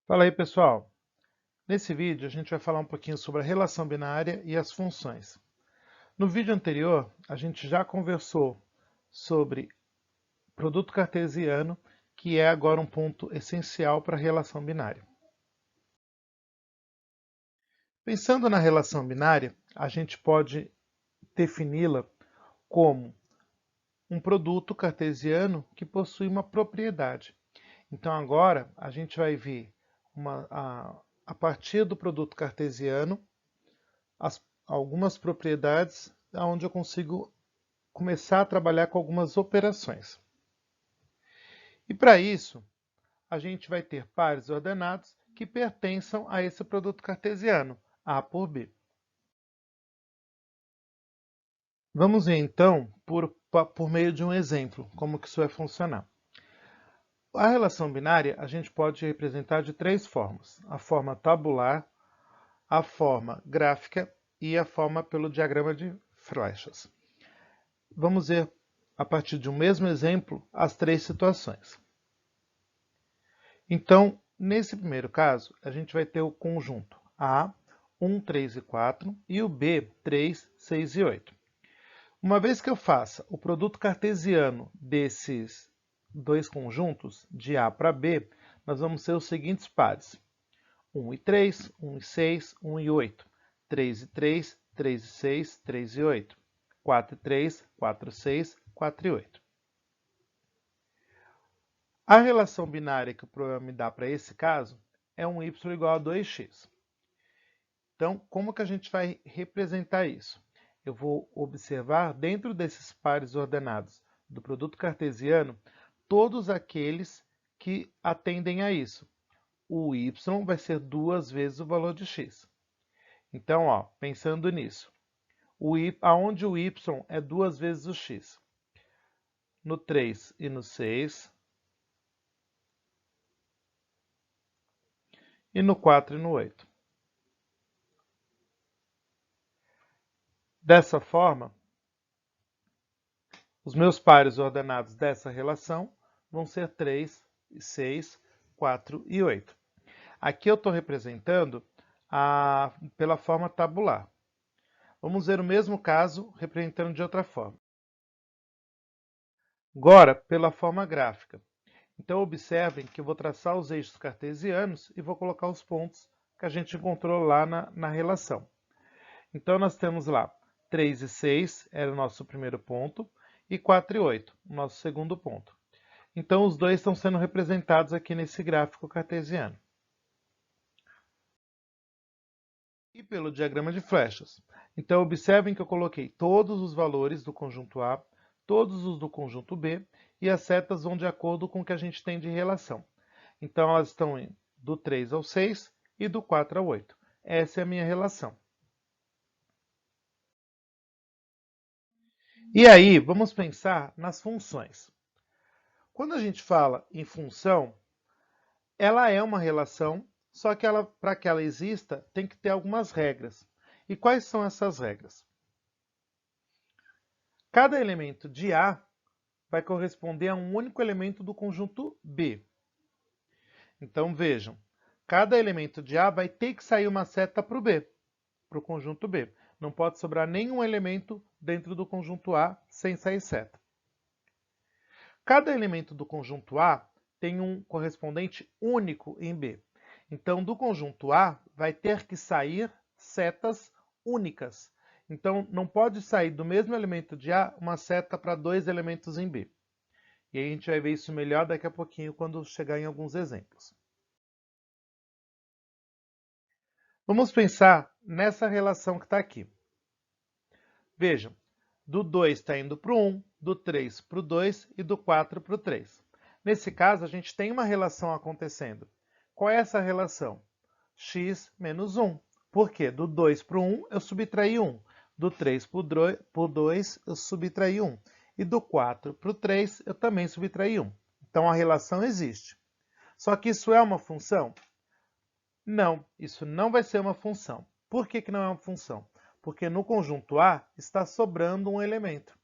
Fala aí, pessoal. Nesse vídeo a gente vai falar um pouquinho sobre a relação binária e as funções. No vídeo anterior, a gente já conversou sobre produto cartesiano, que é agora um ponto essencial para a relação binária. Pensando na relação binária, a gente pode defini-la como um produto cartesiano que possui uma propriedade. Então agora a gente vai ver a partir do produto cartesiano algumas propriedades onde eu consigo começar a trabalhar com algumas operações. E para isso, a gente vai ter pares ordenados que pertençam a esse produto cartesiano, A por B. Vamos ver então, por meio de um exemplo, como que isso vai funcionar. A relação binária a gente pode representar de três formas: a forma tabular, a forma gráfica e a forma pelo diagrama de flechas. Vamos ver, a partir de um mesmo exemplo, as três situações. Então, nesse primeiro caso, a gente vai ter o conjunto A, 1, 3 e 4, e o B, 3, 6 e 8. Uma vez que eu faça o produto cartesiano desses dois conjuntos, de A para B, nós vamos ter os seguintes pares: 1 e 3, 1 e 6, 1 e 8, 3 e 3, 3 e 6, 3 e 8, 4 e 3, 4 e 6, 4 e 8. A relação binária que o programa me dá para esse caso é um y igual a 2x. Então, como que a gente vai representar isso? Eu vou observar dentro desses pares ordenados do produto cartesiano todos aqueles que atendem a isso. O y vai ser duas vezes o valor de x. Então, pensando nisso, aonde o y é duas vezes o x? No 3 e no 6, e no 4 e no 8. Dessa forma, os meus pares ordenados dessa relação vão ser 3, 6, 4 e 8. Aqui eu estou representando pela forma tabular. Vamos ver o mesmo caso representando de outra forma. Agora, pela forma gráfica. Então, observem que eu vou traçar os eixos cartesianos e vou colocar os pontos que a gente encontrou lá na relação. Então, nós temos lá 3 e 6 era o nosso primeiro ponto, e 4 e 8, o nosso segundo ponto. Então, os dois estão sendo representados aqui nesse gráfico cartesiano. E pelo diagrama de flechas. Então, observem que eu coloquei todos os valores do conjunto A, todos os do conjunto B, e as setas vão de acordo com o que a gente tem de relação. Então, elas estão do 3 ao 6 e do 4 ao 8. Essa é a minha relação. E aí, vamos pensar nas funções. Quando a gente fala em função, ela é uma relação, só que para que ela exista, tem que ter algumas regras. E quais são essas regras? Cada elemento de A vai corresponder a um único elemento do conjunto B. Então, vejam, cada elemento de A vai ter que sair uma seta para o B, para o conjunto B. Não pode sobrar nenhum elemento dentro do conjunto A sem sair seta. Cada elemento do conjunto A tem um correspondente único em B. Então, do conjunto A vai ter que sair setas únicas. Então, não pode sair do mesmo elemento de A uma seta para dois elementos em B. E aí a gente vai ver isso melhor daqui a pouquinho quando chegar em alguns exemplos. Vamos pensar nessa relação que está aqui. Vejam, do 2 está indo para o 1, do 3 para o 2 e do 4 para o 3. Nesse caso, a gente tem uma relação acontecendo. Qual é essa relação? X menos 1. Por quê? Do 2 para o 1, eu subtraí 1. Do 3 para o 2, eu subtraí 1. E do 4 para o 3, eu também subtraí 1. Então, a relação existe. Só que isso é uma função? Não, isso não vai ser uma função. Por que que não é uma função? Porque no conjunto A está sobrando um elemento.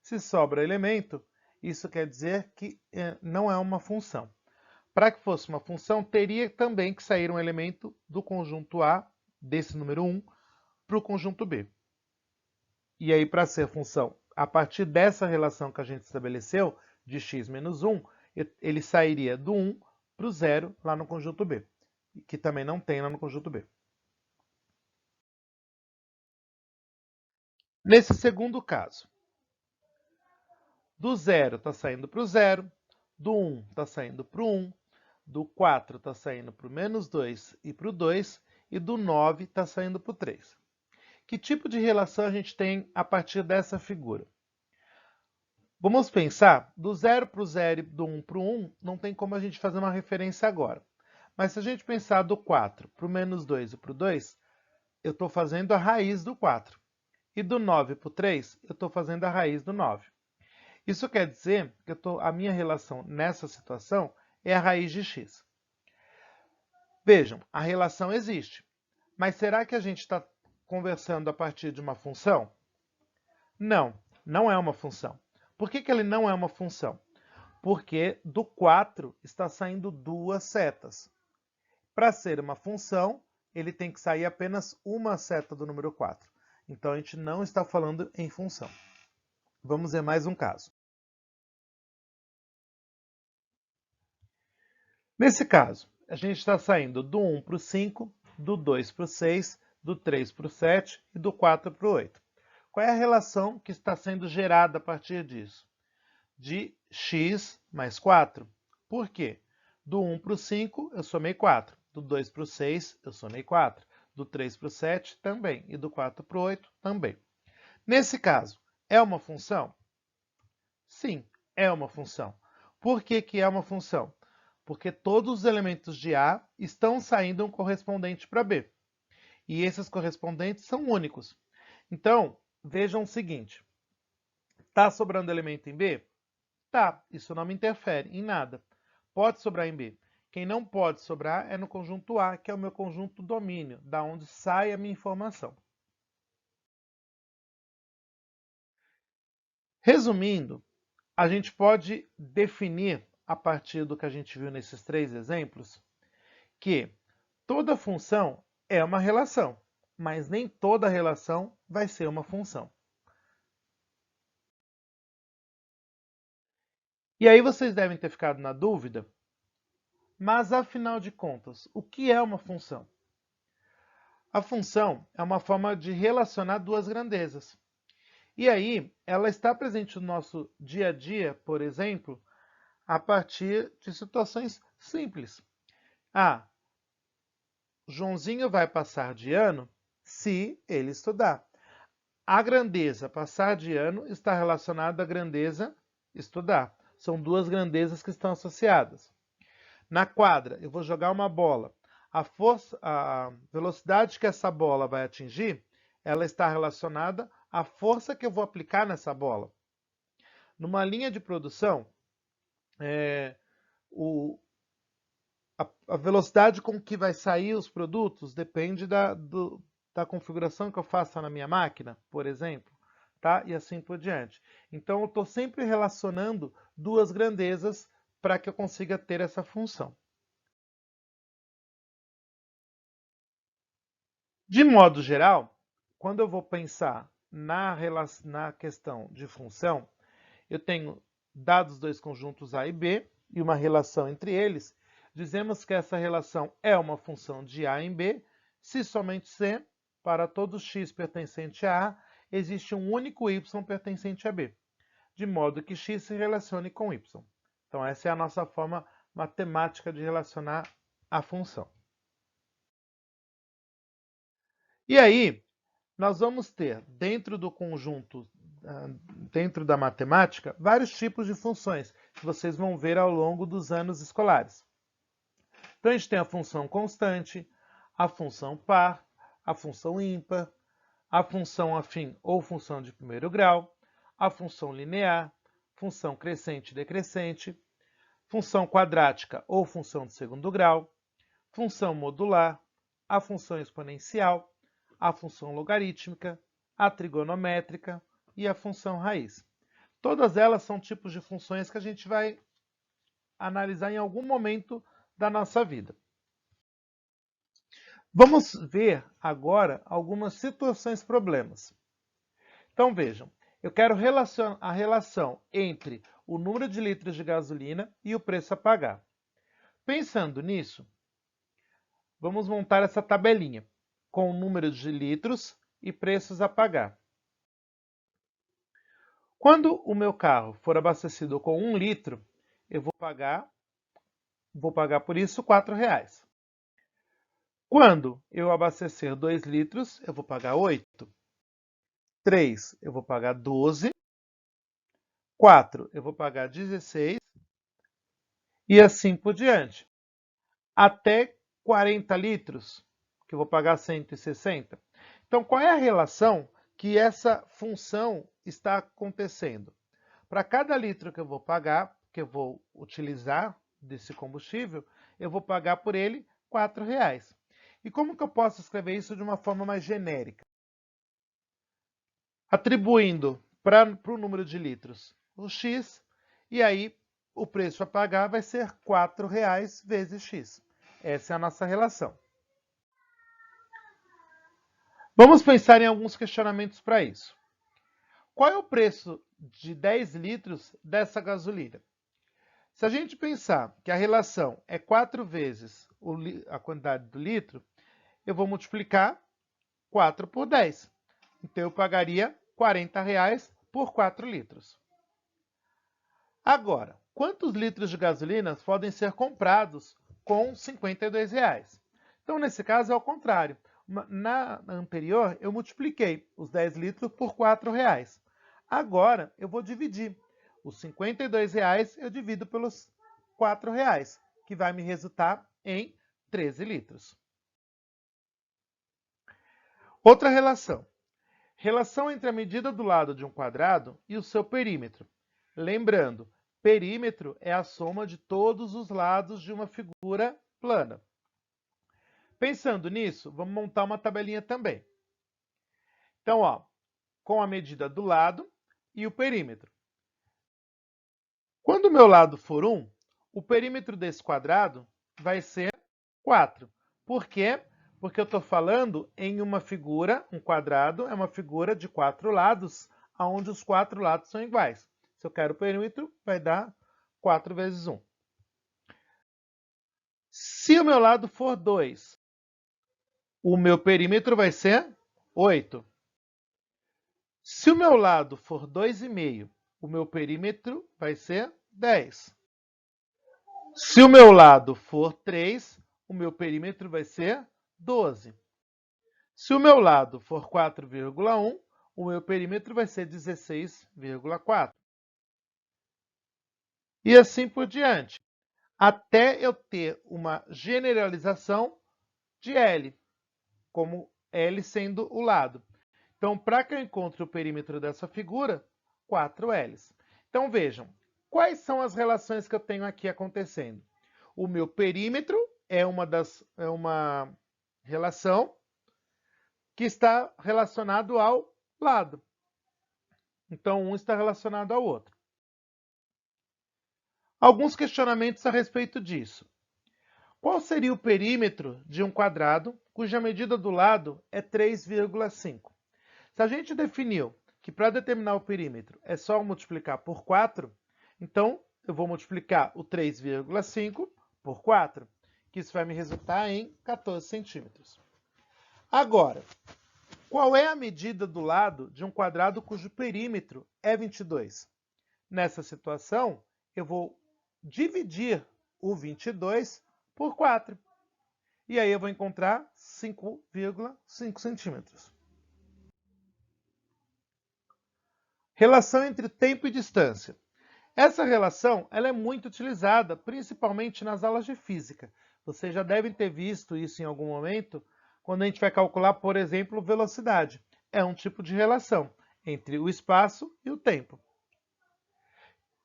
Se sobra elemento, isso quer dizer que não é uma função. para que fosse uma função, teria também que sair um elemento do conjunto A, desse número 1, para o conjunto B. E aí, para ser função, a partir dessa relação que a gente estabeleceu, de x menos 1, ele sairia do 1 para o 0 lá no conjunto B, que também não tem lá no conjunto B. Nesse segundo caso, do 0 está saindo para o 0, do 1 está saindo para o 1, do 4 está saindo para o menos 2 e para o 2, e do 9 está saindo para o 3. Que tipo de relação a gente tem a partir dessa figura? Vamos pensar, do 0 para o 0 e do 1 para o 1, não tem como a gente fazer uma referência agora. Mas se a gente pensar do 4 para o menos 2 e para o 2, eu estou fazendo a raiz do 4. E do 9 para o 3, eu estou fazendo a raiz do 9. Isso quer dizer que a minha relação nessa situação é a raiz de x. Vejam, a relação existe. Mas será que a gente está conversando a partir de uma função? Não, não é uma função. Por que ele não é uma função? Porque do 4 está saindo duas setas. Para ser uma função, ele tem que sair apenas uma seta do número 4. Então, a gente não está falando em função. Vamos ver mais um caso. Nesse caso, a gente está saindo do 1 para o 5, do 2 para o 6, do 3 para o 7 e do 4 para o 8. Qual é a relação que está sendo gerada a partir disso? De x mais 4. Por quê? Do 1 para o 5, eu somei 4. Do 2 para o 6, eu somei 4. Do 3 para o 7, também. E do 4 para o 8, também. Nesse caso, é uma função? Sim, é uma função. Por que é uma função? Porque todos os elementos de A estão saindo um correspondente para B. E esses correspondentes são únicos. Então, vejam o seguinte. Está sobrando elemento em B? Tá, isso não me interfere em nada. Pode sobrar em B. Quem não pode sobrar é no conjunto A, que é o meu conjunto domínio, da onde sai a minha informação. Resumindo, a gente pode definir, a partir do que a gente viu nesses três exemplos, que toda função é uma relação, mas nem toda relação vai ser uma função. E aí vocês devem ter ficado na dúvida, mas afinal de contas, o que é uma função? A função é uma forma de relacionar duas grandezas. E aí, ela está presente no nosso dia a dia, por exemplo, a partir de situações simples. Ah, Joãozinho vai passar de ano se ele estudar. A grandeza passar de ano está relacionada à grandeza estudar. São duas grandezas que estão associadas. Na quadra, eu vou jogar uma bola. A velocidade que essa bola vai atingir, ela está relacionada à força que eu vou aplicar nessa bola. Numa linha de produção, a velocidade com que vai sair os produtos depende da configuração que eu faça na minha máquina, por exemplo, tá? E assim por diante. Então, eu estou sempre relacionando duas grandezas para que eu consiga ter essa função. De modo geral, quando eu vou pensar na questão de função, eu tenho dados dois conjuntos A e B e uma relação entre eles. Dizemos que essa relação é uma função de A em B, se somente se, para todo x pertencente a A, existe um único y pertencente a B, de modo que x se relacione com y. Então, essa é a nossa forma matemática de relacionar a função. E aí, nós vamos ter, dentro do conjunto, dentro da matemática, vários tipos de funções que vocês vão ver ao longo dos anos escolares. Então, a gente tem a função constante, a função par, a função ímpar, a função afim ou função de primeiro grau, a função linear, função crescente e decrescente, função quadrática ou função de segundo grau, função modular, a função exponencial, a função logarítmica, a trigonométrica e a função raiz. Todas elas são tipos de funções que a gente vai analisar em algum momento da nossa vida. Vamos ver agora algumas situações problemas. Então vejam, eu quero a relação entre o número de litros de gasolina e o preço a pagar. Pensando nisso, vamos montar essa tabelinha com o número de litros e preços a pagar. Quando o meu carro for abastecido com 1 litro, eu vou pagar por isso R$4. Quando eu abastecer 2 litros, eu vou pagar 8. 3, eu vou pagar 12. 4, eu vou pagar 16. E assim por diante. Até 40 litros, que eu vou pagar 160. Então, qual é a relação que essa função está acontecendo? Para cada litro que eu vou pagar, que eu vou utilizar desse combustível, eu vou pagar por ele R$4. E como que eu posso escrever isso de uma forma mais genérica? Atribuindo para o número de litros o x, e aí o preço a pagar vai ser R$4 vezes x. Essa é a nossa relação. Vamos pensar em alguns questionamentos para isso. Qual é o preço de 10 litros dessa gasolina? Se a gente pensar que a relação é 4 vezes a quantidade do litro, eu vou multiplicar 4 por 10. Então, eu pagaria R$40 por 4 litros. Agora, quantos litros de gasolina podem ser comprados com R$52? Então, nesse caso, é o contrário. Na anterior, eu multipliquei os 10 litros por R$4. Agora, eu vou dividir. Os R$52 eu divido pelos R$4, que vai me resultar em 13 litros. Outra relação. Relação entre a medida do lado de um quadrado e o seu perímetro. Lembrando, perímetro é a soma de todos os lados de uma figura plana. Pensando nisso, vamos montar uma tabelinha também. Então, com a medida do lado e o perímetro. Quando o meu lado for 1, o perímetro desse quadrado vai ser 4. Por quê? Porque eu estou falando em uma figura, um quadrado é uma figura de 4 lados, onde os 4 lados são iguais. Se eu quero o perímetro, vai dar 4 vezes 1. Se o meu lado for 2, o meu perímetro vai ser 8. Se o meu lado for 2,5, o meu perímetro vai ser 10. Se o meu lado for 3, o meu perímetro vai ser 12. Se o meu lado for 4,1, o meu perímetro vai ser 16,4. E assim por diante, até eu ter uma generalização de L, como L sendo o lado. Então, para que eu encontre o perímetro dessa figura, 4 L's. Então, vejam, quais são as relações que eu tenho aqui acontecendo? O meu perímetro é uma relação que está relacionado ao lado. Então, um está relacionado ao outro. Alguns questionamentos a respeito disso. Qual seria o perímetro de um quadrado cuja medida do lado é 3,5? Se a gente definiu que para determinar o perímetro é só multiplicar por 4, então eu vou multiplicar o 3,5 por 4, que isso vai me resultar em 14 centímetros. Agora, qual é a medida do lado de um quadrado cujo perímetro é 22? Nessa situação, eu vou dividir o 22 por 4. E aí eu vou encontrar 5,5 centímetros. Relação entre tempo e distância. Essa relação ela é muito utilizada, principalmente nas aulas de física. Vocês já devem ter visto isso em algum momento, quando a gente vai calcular, por exemplo, velocidade. É um tipo de relação entre o espaço e o tempo.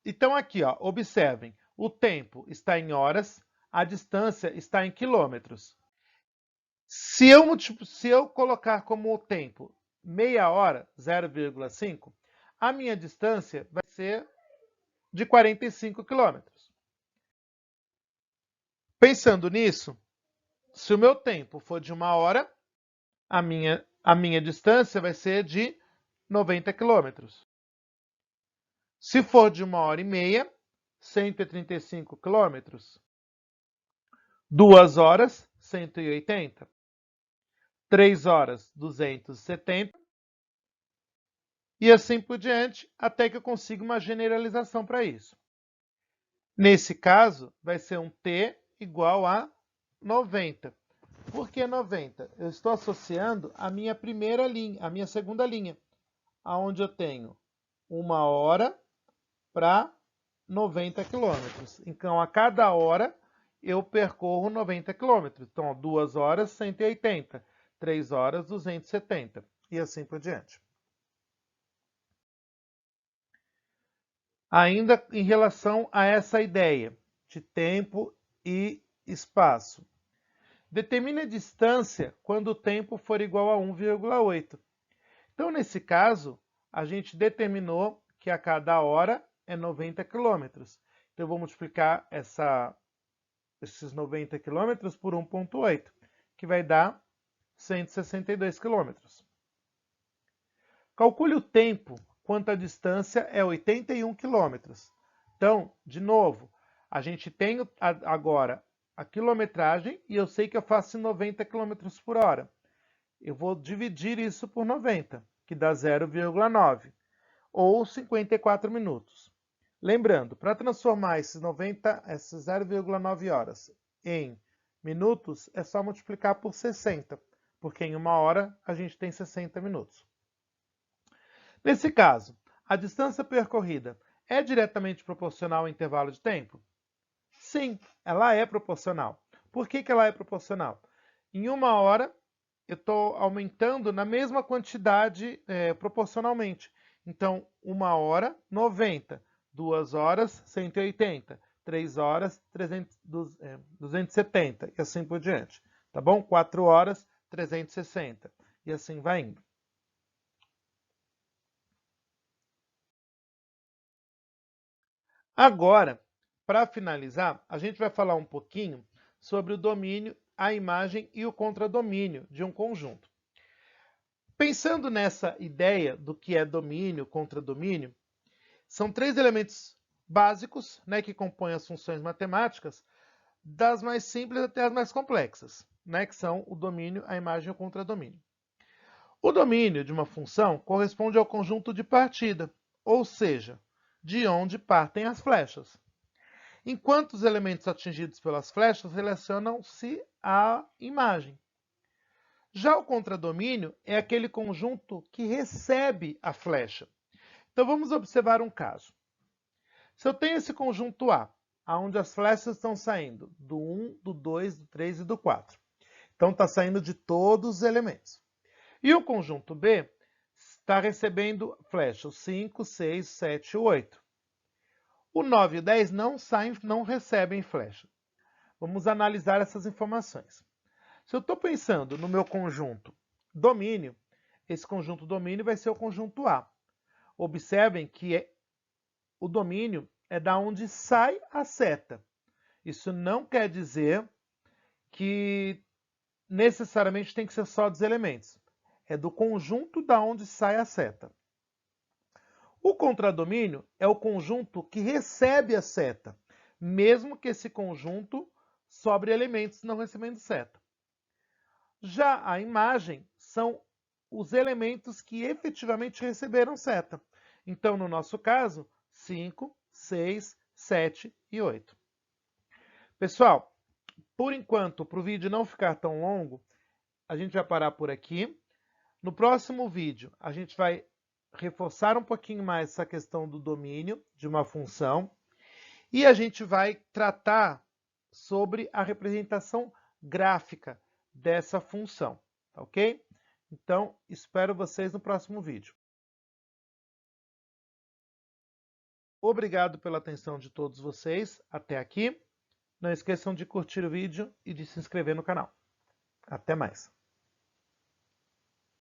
Então aqui, observem, o tempo está em horas, a distância está em quilômetros. Se eu colocar como o tempo meia hora, 0,5, a minha distância vai ser de 45 quilômetros. Pensando nisso, se o meu tempo for de 1 hora, a minha distância vai ser de 90 quilômetros. Se for de 1h30, 135 quilômetros. 2 horas, 180. 3 horas, 270. E assim por diante, até que eu consiga uma generalização para isso. Nesse caso, vai ser um t igual a 90. Por que 90? Eu estou associando a minha primeira linha, a minha segunda linha, aonde eu tenho 1 hora para 90 quilômetros. Então, a cada hora, eu percorro 90 quilômetros. Então, 2 horas, 180. 3 horas, 270. E assim por diante. Ainda em relação a essa ideia de tempo e espaço. Determine a distância quando o tempo for igual a 1,8. Então, nesse caso, a gente determinou que a cada hora é 90 quilômetros. Então, eu vou multiplicar esses 90 quilômetros por 1,8, que vai dar 162 quilômetros. Calcule o tempo quanto a distância é 81 quilômetros. Então, de novo, a gente tem agora a quilometragem e eu sei que eu faço 90 quilômetros por hora. Eu vou dividir isso por 90, que dá 0,9, ou 54 minutos. Lembrando, para transformar esses 0,9 horas em minutos, é só multiplicar por 60, porque em 1 hora a gente tem 60 minutos. Nesse caso, a distância percorrida é diretamente proporcional ao intervalo de tempo? Sim, ela é proporcional. Por que ela é proporcional? Em 1 hora, eu estou aumentando na mesma quantidade proporcionalmente. Então, 1 hora, 90. 2 horas, 180. 3 horas, 270. E assim por diante. Tá bom? 4 horas, 360. E assim vai indo. Agora, para finalizar, a gente vai falar um pouquinho sobre o domínio, a imagem e o contradomínio de um conjunto. Pensando nessa ideia do que é domínio, contradomínio, são 3 elementos básicos, né, que compõem as funções matemáticas, das mais simples até as mais complexas, né, que são o domínio, a imagem e o contradomínio. O domínio de uma função corresponde ao conjunto de partida, ou seja, de onde partem as flechas. Enquanto os elementos atingidos pelas flechas relacionam-se à imagem. Já o contradomínio é aquele conjunto que recebe a flecha. Então vamos observar um caso. Se eu tenho esse conjunto A, onde as flechas estão saindo do 1, do 2, do 3 e do 4. Então está saindo de todos os elementos. E o conjunto B está recebendo flechas 5, 6, 7 e 8. O 9 e o 10 não recebem flecha. Vamos analisar essas informações. Se eu estou pensando no meu conjunto domínio, esse conjunto domínio vai ser o conjunto A. Observem que o domínio é da onde sai a seta. Isso não quer dizer que necessariamente tem que ser só dos elementos. É do conjunto da onde sai a seta. O contradomínio é o conjunto que recebe a seta, mesmo que esse conjunto sobre elementos não recebendo seta. Já a imagem são os elementos que efetivamente receberam seta. Então, no nosso caso, 5, 6, 7 e 8. Pessoal, por enquanto, para o vídeo não ficar tão longo, a gente vai parar por aqui. No próximo vídeo, a gente vai reforçar um pouquinho mais essa questão do domínio de uma função e a gente vai tratar sobre a representação gráfica dessa função, tá ok? Então, espero vocês no próximo vídeo. Obrigado pela atenção de todos vocês até aqui. Não esqueçam de curtir o vídeo e de se inscrever no canal. Até mais!